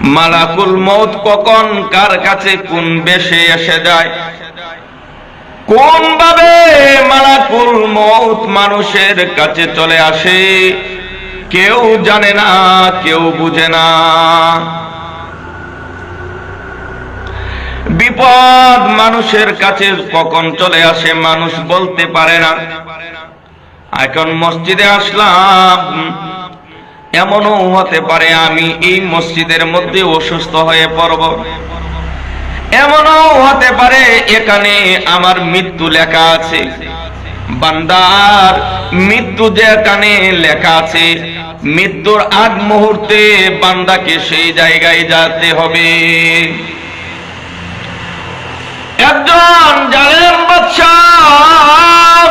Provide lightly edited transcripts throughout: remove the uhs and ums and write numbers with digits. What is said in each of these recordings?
মালাকুল মউত কখন কার কাছে কোন বেশে এসে যায়, কোন ভাবে মালাকুল মউত মানুষের কাছে চলে আসে কেউ জানে না, কেউ বুঝে না। বিপদ মানুষের কাছে কখন চলে আসে মানুষ বলতে পারে না। এখন মসজিদে আসলাম, এমনও হতে পারে আমি এই মসজিদের মধ্যে অসুস্থ হয়ে পড়ব, এমনও হতে পারে এখানে আমার মৃত্যু লেখা আছে। বান্দার মৃত্যু যেখানে লেখা আছে, মৃত্যুর আগ মুহূর্তে বান্দাকে সেই জায়গায় যেতে হবে। একজন জালেম বাদশাহ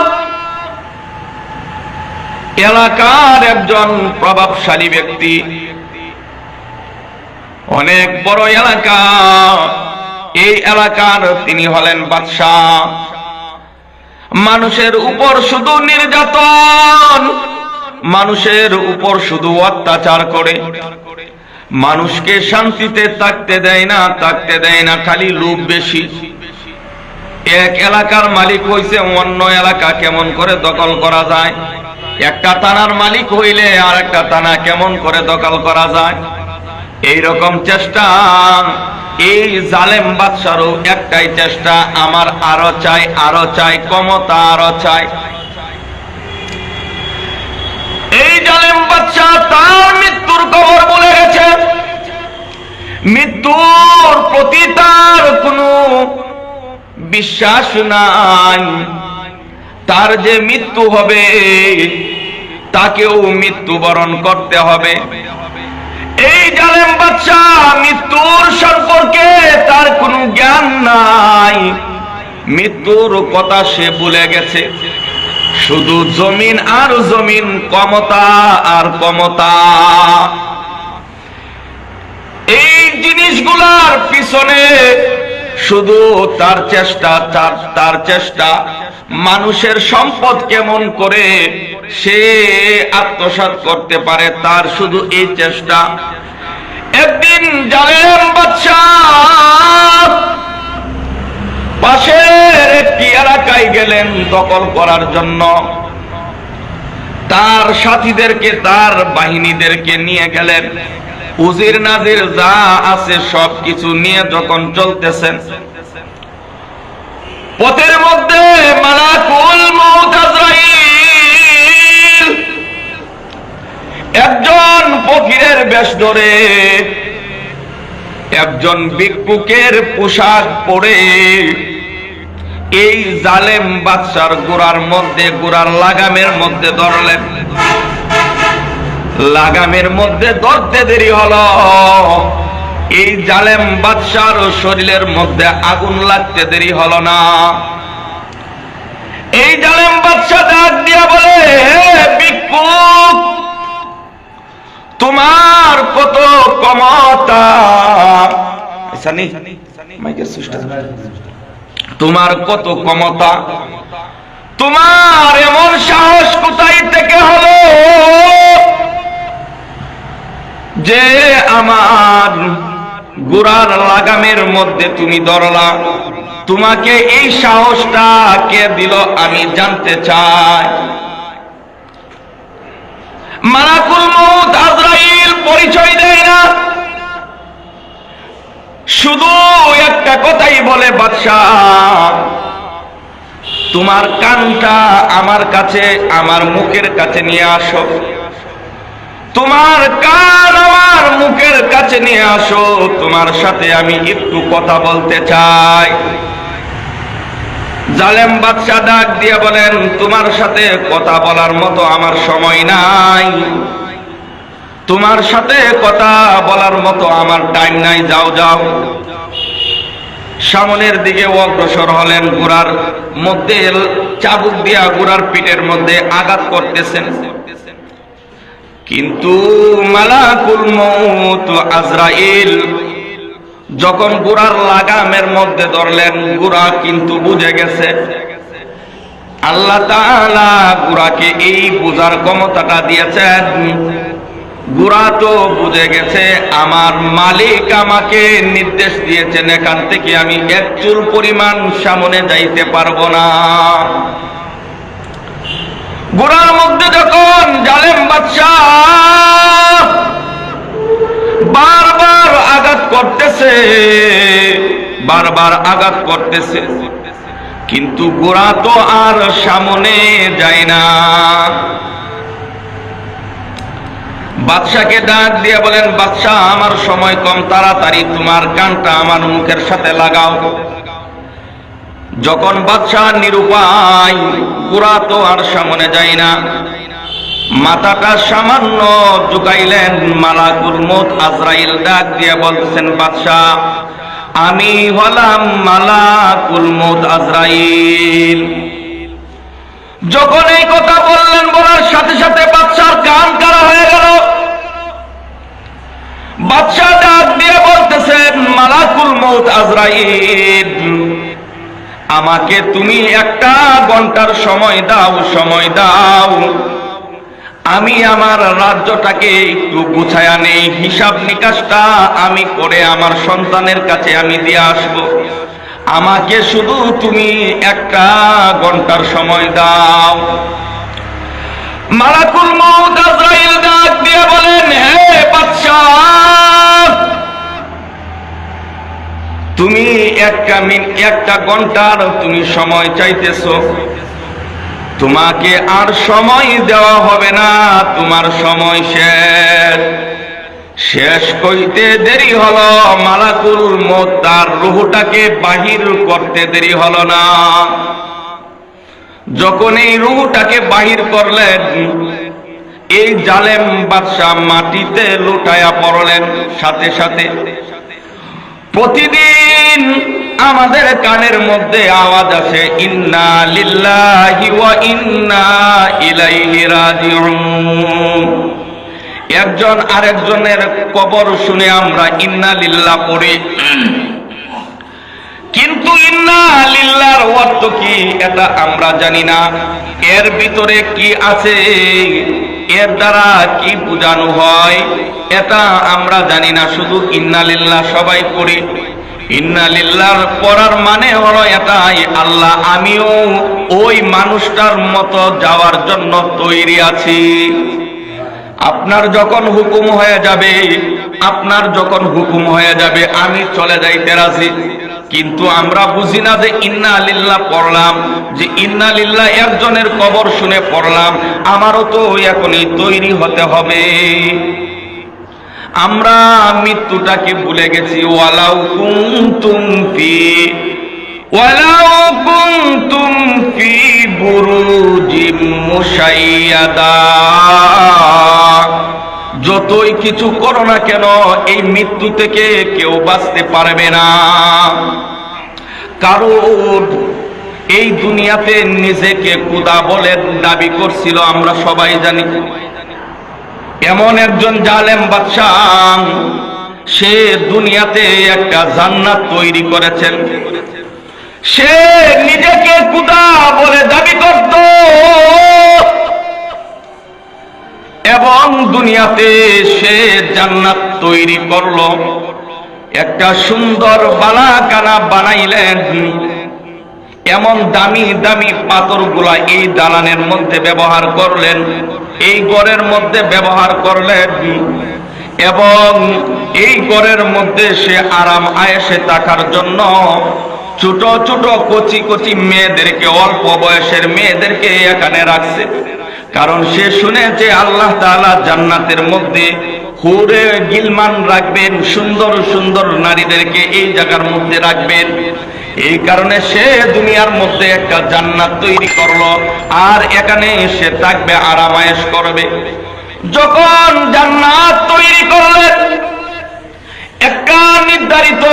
এলাকার একজন প্রভাবশালী ব্যক্তি, অনেক বড় এলাকা, এই এলাকার তিনি হলেন বাদশাহ। মানুষের উপর শুধু নির্যাতন, মানুষের উপর শুধু অত্যাচার করে, মানুষকে শান্তিতে থাকতে দেয় না, থাকতে দেয় না, খালি লোভ বেশি। এক এলাকার মালিক হইছে অন্য এলাকা কেমন করে দখল করা যায়, একটা থানার মালিক হইলে আর একটা থানা কেমন করে দখল করা যায়, এই রকম চেষ্টা এই জালেম বাদশারও একটাই চেষ্টা, আমার আরো চাই, আরো চাই, ক্ষমতা আরো চাই। এই জালেম বাদশাহ তার মৃত্যুর খবর বলে গেছে, মৃত্যুর প্রতি তার কোনো বিশ্বাস নাই, তার যে মৃত্যু হবে তাকেও মৃত্যুবরণ করতে হবে। এই জালেম বাদশাহ মৃত্যুর সম্পর্কে তার কোনো জ্ঞান নাই, মৃত্যুর কথা সে ভুলে গেছে, শুধু জমিন আর জমিন, ক্ষমতা আর ক্ষমতা। এই জিনিসগুলার পিছনে শুধু তার চেষ্টা, তার চেষ্টা মানুষের সম্পদ কেমন করে সে আত্মসাৎ করতে পারে, তার শুধু এই চেষ্টা। একদিন জালেম বাদশাহ পাশের একটি এলাকায় গেলেন দখল করার জন্য, তার সাথীদেরকে, তার বাহিনীদেরকে নিয়ে গেলেন, উজির নাজির যা আছে সবকিছু নিয়ে যখন চলতেছেন, পথের মধ্যে মালাকুল মউত আজরাইল একজন ফকিরের বেশ ধরে, একজন ভিক্ষুকের পোশাক পরে এই জালেম বাদশার গোড়ার মধ্যে, গোড়ার লাগামের মধ্যে ধরলেন। লাগামের মধ্যে ধরতে দেরি হলো, এই জালেম বাদশার শরীরের মধ্যে আগুন লাগতে দেরি হলো না। এই জালেম বাদশা ডাক দিয়া বলে, হে ভিক্ষুক, তোমার কত ক্ষমতা, তোমার কত ক্ষমতা, তোমার এমন সাহস কোথায় থেকে হলো যে আমার গোড়ার লাগামের মধ্যে তুমি ধরলা, তোমাকে এই সাহসটা কে দিল আমি জানতে চাই। মালাকুল মউত আজরাইল পরিচয় দেয় না, শুধু একটা কথাই বলে, বাদশাহ তোমার কানটা আমার কাছে, আমার মুখের কাছে নিয়ে আসো, তোমার কান আমার মুখের কাছে নিয়ে আসো, তোমার সাথে আমি একটু কথা বলতে চাই। জালেম বাদশা ডাক দিয়ে বলেন, তোমার সাথে কথা বলার মতো আমার সময় নাই, তোমার সাথে কথা বলার মতো আমার টাইম নাই, যাও যাও। সামনের দিকে অগ্রসর হলেন, গোড়ার মধ্যে চাবুক দিয়া গোড়ার পিঠের মধ্যে আঘাত করতেছেন, কিন্তু মালাকুল মউত আজরাইল যখন গোড়ার লাগামের মধ্যে ধরলেন, গোড়া কিন্তু বুঝে গেছে। আল্লাহ তাআলা গোড়াকে এই বুঝার ক্ষমতাটা দিয়েছেন, বুড়া তো বুঝে গেছে আমার মালিক আমাকে নির্দেশ দিয়েছেন এখান থেকে আমি এক চুল পরিমাণ সামনে যাইতে পারবো না। বুড়ার মধ্যে যখন জালেম বাদশাহ বারবার আঘাত করতেছে, বারবার আঘাত করতেছে, কিন্তু গোড়া তো আর সামনে যায় না। বাদশাকে ডাক দিয়ে বলেন, বাদশাহ আমার সময় কম, তাড়াতাড়ি তোমার কানটা আমার মুখের সাথে লাগাও। যখন বাদশাহ নিরুপায়, গোড়া তো আর সামনে যায় না, মাথাটা সামান্য ঝুঁকাইলেন। মালাকুল মউত আজরাইল ডাক দিয়ে বলতেছেন, বাদশাহ আমি হলাম মালাকুল মউত আজরাইল। যখন এই কথা বললেন, বলার সাথে সাথে বাদশার কান কারা হয়ে গেল। বাদশাহ ডাক দিয়ে বলতেছেন, মালাকুল মউত আজরাইল আমাকে তুমি একটা ঘন্টার সময় দাও, সময় দাও, আমি আমার রাজ্যটাকে একটু গুছায়া নেই, হিসাব নিকাশটা আমি করে আমার সন্তানের কাছে আমি দিয়ে আসব। আমাকে শুধু তুমি একটা ঘন্টার সময় দাও। মালাকুল মউত আজরাইল ডাক দিয়ে বলেন, হে বাদশাহ, তুমি একটা ঘন্টার তুমি সময় চাইতেছো, তোমাকে আর সময় দেওয়া হবে না, তোমার সময় শেষ। শেষ কইতে দেরি হলো, মালাকুল মউত তার রূহটাকে বাহির করতে দেরি হলো না। যখন এই রূহটাকে বাহির করলেন, এই জালেম বাদশাহ মাটিতে লুটায়া পড়লেন। সাথে সাথে প্রতিদিন আমাদের কানের মধ্যে আওয়াজ আসে, ইন্না লিল্লাহি ওয়া ইন্না ইলাইহি রাজিউন। একজন আরেকজনের কবর শুনে আমরা ইন্না লিল্লাহ পড়ি, কিন্তু ইন্না লিল্লাহর অর্থ কি এটা আমরা জানি না। এর ভিতরে কি আছে, এর দ্বারা কি বোঝানো হয় এটা আমরা জানি না। শুধু ইন্না লিল্লাহ সবাই পড়ি। ইন্না লিল্লাহর পড়ার মানে হলো এটাই, আল্লাহ আমিও ওই মানুষটার মতো যাওয়ার জন্য তৈরি আছি। আপনার যখন হুকুম হয়ে যাবে, আপনার যখন হুকুম হয়ে যাবে আমি চলে যাইতে রাজি। কিন্তু আমরা বুঝি না যে ইন্না লিল্লাহ পড়লাম, যে ইন্না লিল্লাহ একজনের কবর শুনে পড়লাম, আমারও তো এখনই তৈরি হতে হবে। আমরা মৃত্যুটাকে ভুলে গেছি। ওয়ালাউ কুনতুম ফি বুরুজিম মুশাইয়াদা, যতই কিছু করো না কেন এই মৃত্যু থেকে কেউ বাঁচতে পারবে না। কারণ এই দুনিয়াতে নিজেকে খোদা বলে দাবি করছিল, আমরা সবাই জানি। এমন একজন জালেম বাদশাহ, সে দুনিয়াতে একটা জান্নাত তৈরি করেছেন। সে নিজেকে খোদা বলে দাবি করত এবং দুনিয়াতে সে জান্নাত তৈরি করলো। একটা সুন্দর বালাখানা বানাইলেন, এমন দামি দামি পাথরগুলা এই দালানের মধ্যে ব্যবহার করলেন, এই ঘরের মধ্যে ব্যবহার করলেন, এবং এই ঘরের মধ্যে সে আরাম আয়েশে থাকার জন্য ছোট ছোট কচি কচি মেয়েদেরকে, অল্প বয়সের মেয়েদেরকে এখানে রাখছে। কারণ সে শুনেছে আল্লাহ তাআলা জান্নাতের মধ্যে হুরে গিলমান রাখবেন, সুন্দর সুন্দর নারীদেরকে এই জায়গার মধ্যে রাখবেন। এই কারণে সে দুনিয়ার মধ্যে একটা জান্নাত তৈরি করলো, আর এখানে সে থাকবে, আরাম আয়েশ করবে। যখন জান্নাত তৈরি করলেন, একটা নির্ধারিত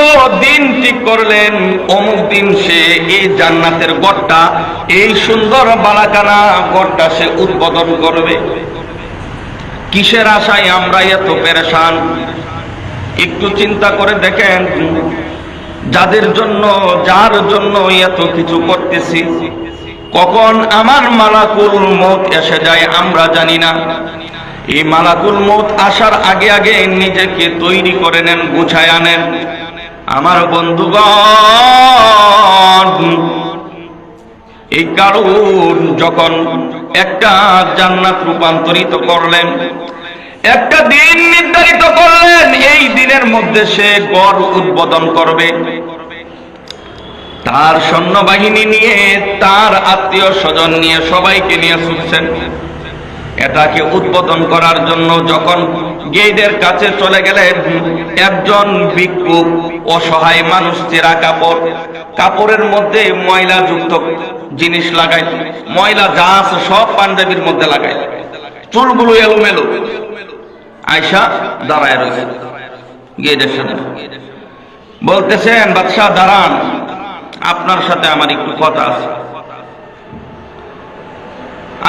দিন ঠিক করলেন, অমুক দিন সে এই জান্নাতের ঘরটা, এই সুন্দর বালাখানা ঘরটা সে উদ্বোধন করবে। কিসের আশায় আমরা এত পেরেশান? একটু চিন্তা করে দেখেন, যাদের জন্য, যার জন্য এত কিছু করতেছি, কখন আমার মালাকুল মউত এসে যায় আমরা জানি না। এই মালাকুল মউত আসার আগে আগে নিজেকে তৈরি করে নেন, গুছায় আনেন। আমার বন্ধুগণ, এই কারণ যখন একটা জান্নাত রূপান্তরিত করলেন, একটা দিন নির্ধারিত করলেন, এই দিনের মধ্যে সে গড় উদ্বোধন করবে, তার সৈন্যবাহিনী নিয়ে, তার আত্মীয় স্বজন নিয়ে, সবাইকে নিয়ে ছুটছেন এটাকে উদ্বোধন করার জন্য। যখন গেটের কাছে চলে গেলেন, একজন ভিক্ষুক অসহায় মানুষ চেরা কাপড়, কাপড়ের মধ্যে ময়লা যুক্ত জিনিস লাগাই, ময়লা যা আছে সব পাঞ্জাবির মধ্যে লাগাই, চুলগুলো এলোমেলো, আয়সা দাঁড়ায় রয়েছে গেটের সামনে। বলতেছেন, বাদশাহ দাঁড়ান, আপনার সাথে আমার একটু কথা আছে,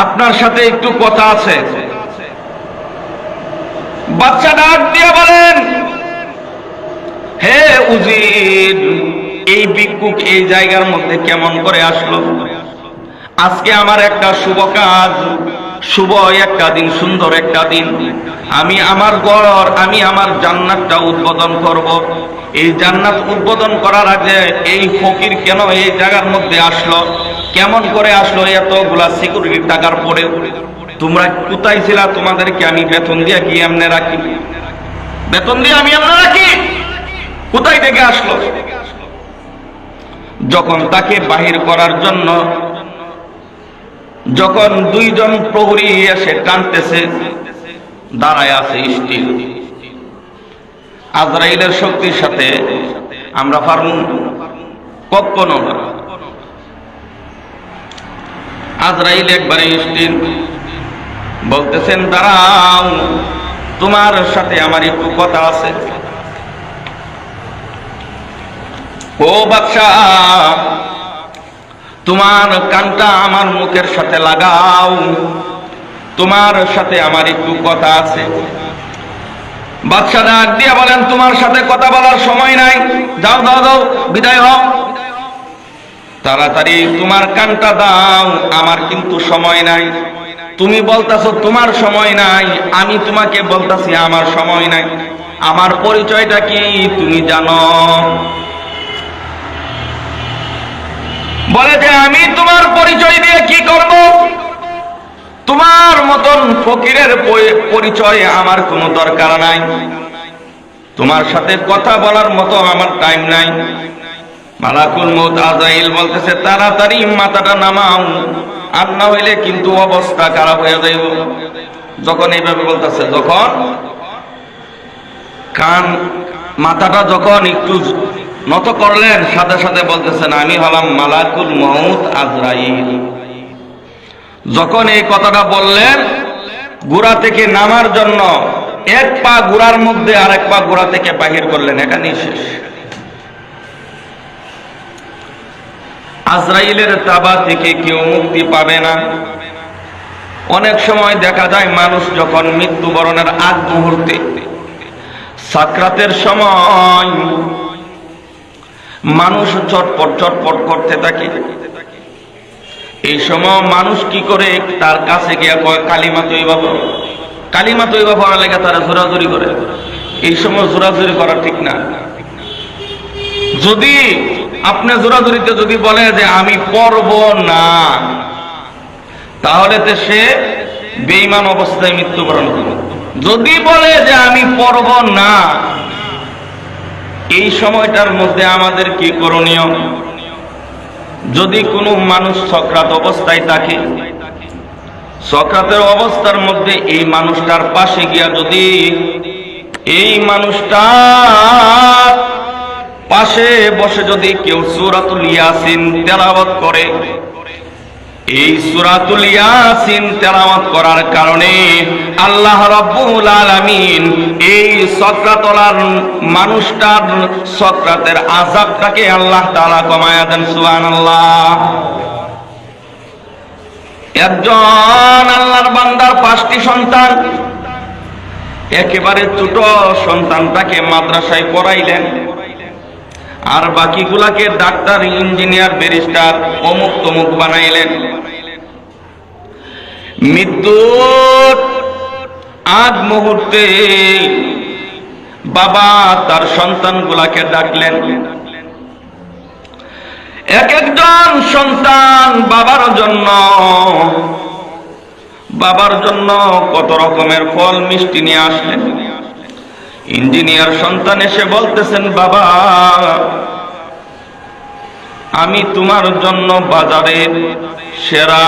আপনার সাথে একটু কথা আছে। বাদশা ডাক দিয়ে বলেন, হে উজির, এই ভিক্ষুক এই জায়গার মধ্যে কেমন করে আসলো? আজকে আমার একটা শুভ কাজ, শুভ একটা দিন, সুন্দর একটা দিন। আমি আমার ঘর, আমি আমার জান্নাতটা উদ্বোধন করব। এই জান্নাত উদ্বোধন করার আগে এই ফকির কেন এই জায়গার মধ্যে আসলো, কেমন করে আসলো? এতগুলা সিকিউরিটি টাকার পরে তোমরা কোথায় ছিলা? তোমাদেরকে আমি বেতন দিয়ে কি এমনি রাখি? বেতন দিয়ে আমি এমনি রাখি? কোথায় থেকে আসলো? যখন তাকে বাহির করার জন্য যখন দুইজন প্রহরী এসে টানতেছে, দাঁড়ায় আছে স্টিল। আজরাইলের শক্তির সাথে আমরা পারবো কখনো না। আজরাইল একবারে স্টিল। বলতেছেন, দাঁড়াও, তোমার সাথে আমার একটু কথা আছে। ও বাদশাহ, তোমার কানটা আমার মুখের সাথে লাগাও, তোমার সাথে আমার একটু কথা আছে। বাদশা ডাক দিয়ে বলেন, তোমার সাথে কথা বলার সময় নাই, যাও যাও যাও, বিদায় হও, তাড়াতাড়ি তোমার কানটা দাও, আমার কিন্তু সময় নাই। তুমি বলতাছো তোমার সময় নাই, আমি তোমাকে বলতাছি আমার সময় নাই। আমার পরিচয়টা কি তুমি জানো? বলে যে, আমি তোমার পরিচয় দিয়ে কি করব? তোমার মতন ফকিরের পরিচয় আমার কোনো দরকার নাই, তোমার সাথে কথা বলার মতো আমার টাইম নাই। মালাকুল মউত আজরাইল বলতেছে, তাড়াতাড়ি মাথাটা নামাও, আর না হইলে কিন্তু অবস্থা খারাপ হয়ে যাইব। যখন এইভাবে বলতেছে, যখন কান মাথাটা যখন একটু নত করলেন, সাথে সাথে বলতেছেন, আমি হলাম মালাকুল মউত আজরাইল। যখন এই কথাটা বললেন, গোড়া থেকে নামার জন্য এক পা গোড়ার মধ্যে আর এক পা গোড়া থেকে বাহির করলেন, এখানেই শেষ। আজরাইলের তাবা থেকে কেউ মুক্তি পাবে না। অনেক সময় দেখা যায় মানুষ যখন মৃত্যুবরণের আগ মুহূর্তে, সাকরাতের সময় মানুষ চটপট চটপট করতে থাকে। এই সময় মানুষ কি করে? তার কাছে গিয়া কয়, কালিমা তৈবা পড়ো, কালিমা তৈবা পড়ার লেগে তারা জোরাজুরি করে। এই সময় জোরাজুরি করা ঠিক না। যদি আপনি জোরাজুরিতে যদি বলে যে আমি পড়ব না, তাহলে তো সে বেঈমান অবস্থায় মৃত্যুবরণ করবে। যদি বলে যে আমি পড়ব না, এই সময়টার মধ্যে আমাদের কি করণীয়? যদি কোনো মানুষ সক্রাত অবস্থায় থাকে, সক্রাতের অবস্থার মধ্যে এই মানুষটার পাশে গিয়া যদি এই মানুষটার পাশে বসে যদি কেউ সূরাতুল ইয়াসিন তেলাওয়াত করে, এই সূরাতুল ইয়াসিন তেলাওয়াত করার কারণে আল্লাহ রাব্বুল আলামিন এই সক্রাতলার মানুষটার সক্রাতের আযাবটাকে আল্লাহ তাআলা কমায়া দেন। সুবহানাল্লাহ। একজন আল্লাহর বান্দার 5টি সন্তান, একেবারে ছোট সন্তানটাকে মাদ্রাসায় পড়াইলেন, আর বাকিগুলাকে ডাক্তার, ইঞ্জিনিয়ার, ব্যারিস্টার, অমুক তমুক বানাইলেন। মৃত্যুর আগ মুহূর্তে বাবা তার সন্তানগুলাকে ডাকলেন। এক একজন সন্তান বাবার জন্য কত রকমের ফল মিষ্টি নিয়ে আসলেন। ইঞ্জিনিয়ার সন্তান এসে বলতেছেন, বাবা আমি তোমার জন্য বাজারের সেরা